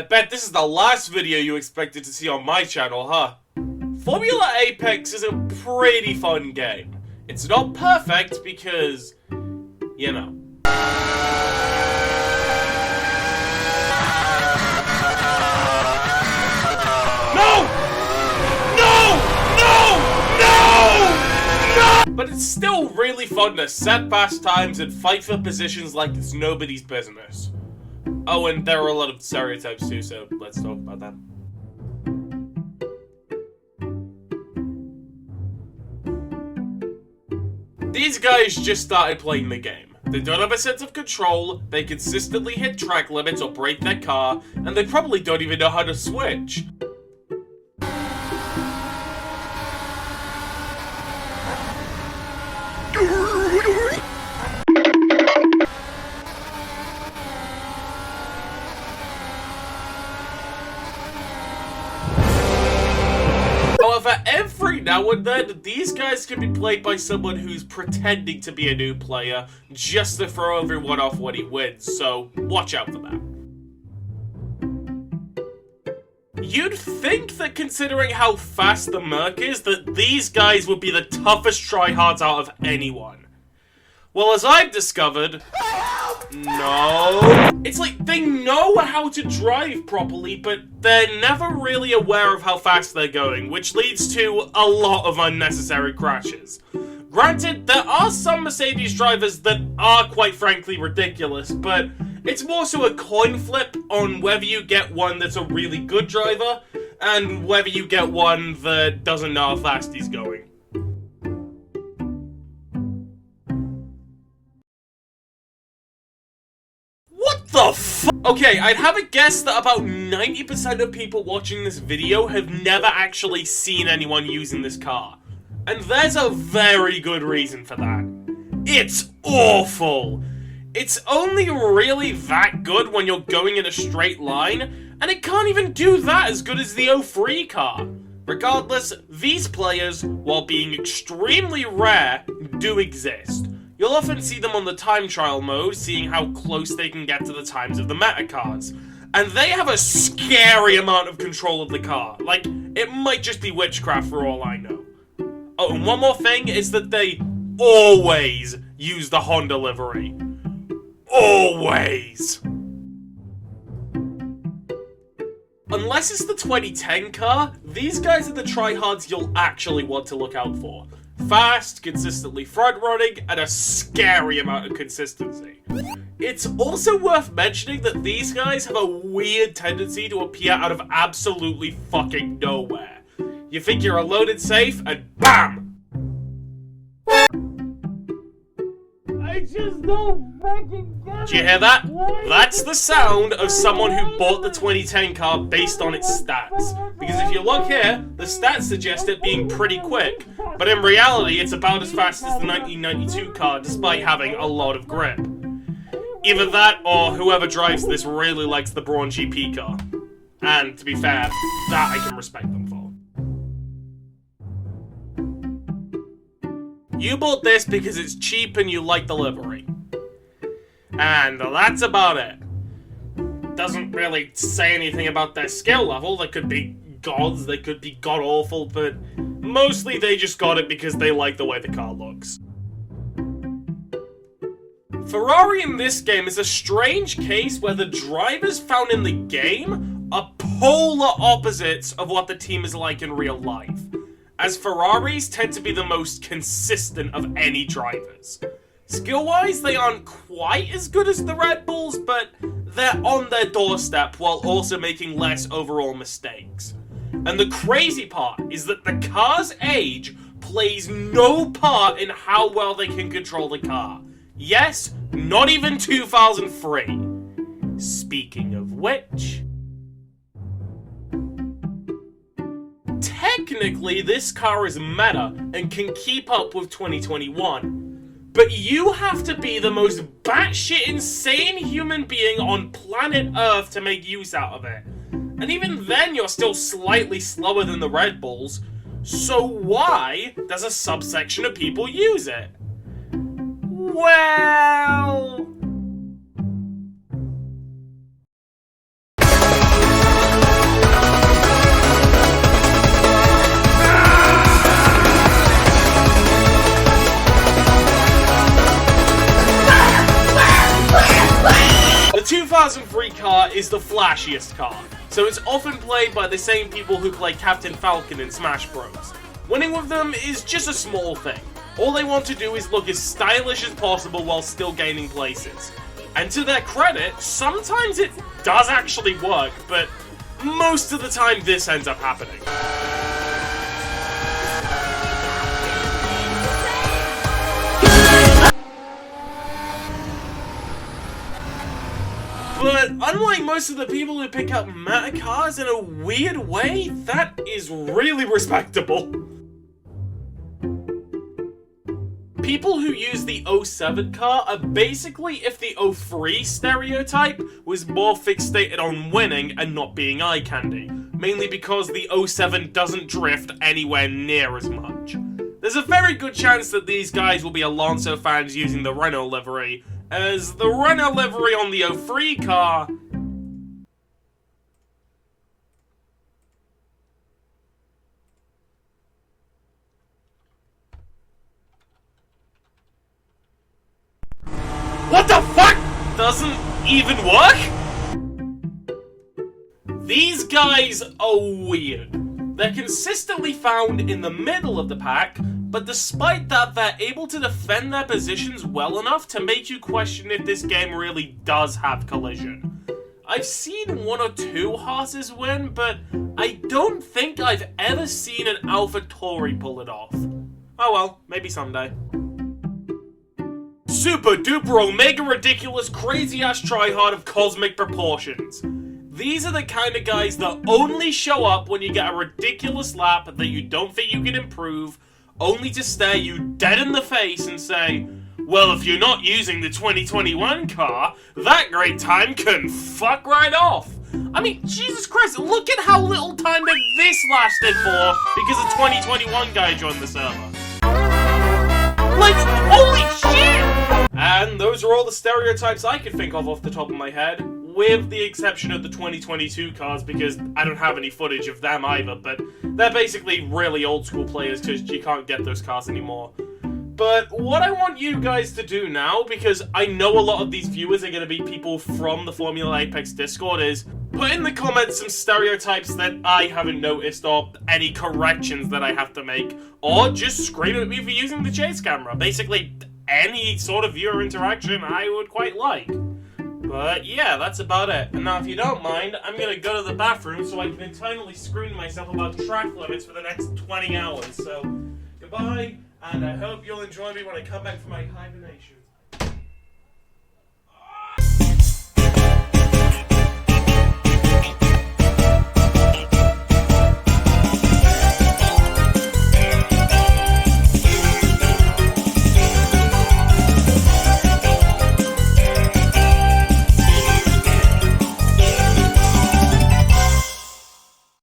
I bet this is the last video you expected to see on my channel, huh? Formula Apex is a pretty fun game. It's not perfect because, you know. No! No! No! No! No! But it's still really fun to set fast times and fight for positions like it's nobody's business. Oh, and there are a lot of stereotypes too, so let's talk about that. These guys just started playing the game. They don't have a sense of control, they consistently hit track limits or break their car, and they probably don't even know how to switch. However, every now and then, these guys can be played by someone who's pretending to be a new player just to throw everyone off when he wins, so watch out for that. You'd think that considering how fast the Merc is, that these guys would be the toughest tryhards out of anyone. Well, as I've discovered, no. It's like, they know how to drive properly, but they're never really aware of how fast they're going, which leads to a lot of unnecessary crashes. Granted, there are some Mercedes drivers that are quite frankly ridiculous, but it's more so a coin flip on whether you get one that's a really good driver, and whether you get one that doesn't know how fast he's going. The f- Okay, I'd have a guess that about 90% of people watching this video have never actually seen anyone using this car. And there's a very good reason for that. It's awful! It's only really that good when you're going in a straight line, and it can't even do that as good as the 03 car. Regardless, these players, while being extremely rare, do exist. You'll often see them on the time trial mode, seeing how close they can get to the times of the meta cars. And they have a scary amount of control of the car. Like, it might just be witchcraft for all I know. Oh, and one more thing is that they always use the Honda livery. Always! Unless it's the 2010 car, these guys are the tryhards you'll actually want to look out for. Fast, consistently front-running, and a scary amount of consistency. It's also worth mentioning that these guys have a weird tendency to appear out of absolutely fucking nowhere. You think you're alone and safe, and BAM! I just don't fucking get it! Do you hear that? That's the sound of someone who bought the 2010 car based on its stats. Because if you look here, the stats suggest it being pretty quick. But in reality, it's about as fast as the 1992 car, despite having a lot of grip. Either that, or whoever drives this really likes the Braun GP car. And, to be fair, that I can respect them for. You bought this because it's cheap and you like the livery. And that's about it. Doesn't really say anything about their skill level. They could be gods, they could be god-awful, but mostly they just got it because they like the way the car looks. Ferrari in this game is a strange case where the drivers found in the game are polar opposites of what the team is like in real life, as Ferraris tend to be the most consistent of any drivers. Skill-wise, they aren't quite as good as the Red Bulls, but they're on their doorstep while also making less overall mistakes. And the crazy part is that the car's age plays no part in how well they can control the car. Yes, not even 2003. Speaking of which... technically, this car is meta and can keep up with 2021. But you have to be the most batshit insane human being on planet Earth to make use out of it. And even then, you're still slightly slower than the Red Bulls. So why does a subsection of people use it? Well... is the flashiest car, so it's often played by the same people who play Captain Falcon in Smash Bros. Winning with them is just a small thing. All they want to do is look as stylish as possible while still gaining places. And to their credit, sometimes it does actually work, but most of the time this ends up happening. But unlike most of the people who pick up meta cars, in a weird way, that is really respectable. People who use the 07 car are basically if the 03 stereotype was more fixated on winning and not being eye candy, mainly because the 07 doesn't drift anywhere near as much. There's a very good chance that these guys will be Alonso fans using the Renault livery, as the Renault livery on the 03 car what the fuck? Doesn't even work? These guys are weird. They're consistently found in the middle of the pack, but despite that, they're able to defend their positions well enough to make you question if this game really does have collision. I've seen one or two Haas's win, but I don't think I've ever seen an AlphaTauri pull it off. Oh well, maybe someday. Super duper omega ridiculous crazy ass tryhard of cosmic proportions. These are the kind of guys that only show up when you get a ridiculous lap that you don't think you can improve, only to stare you dead in the face and say, well, if you're not using the 2021 car, that great time can fuck right off. I mean, Jesus Christ, look at how little time that this lasted for because a 2021 guy joined the server. Like, holy shit! And those are all the stereotypes I could think of off the top of my head, with the exception of the 2022 cars because I don't have any footage of them either, but they're basically really old school players because you can't get those cars anymore. But what I want you guys to do now, because I know a lot of these viewers are going to be people from the Formula Apex Discord, is put in the comments some stereotypes that I haven't noticed or any corrections that I have to make, or just scream at me for using the chase camera. Basically, any sort of viewer interaction I would quite like. But yeah, that's about it. And now if you don't mind, I'm going to go to the bathroom so I can eternally scream myself about track limits for the next 20 hours. So, goodbye. And I hope you'll enjoy me when I come back from my hibernation.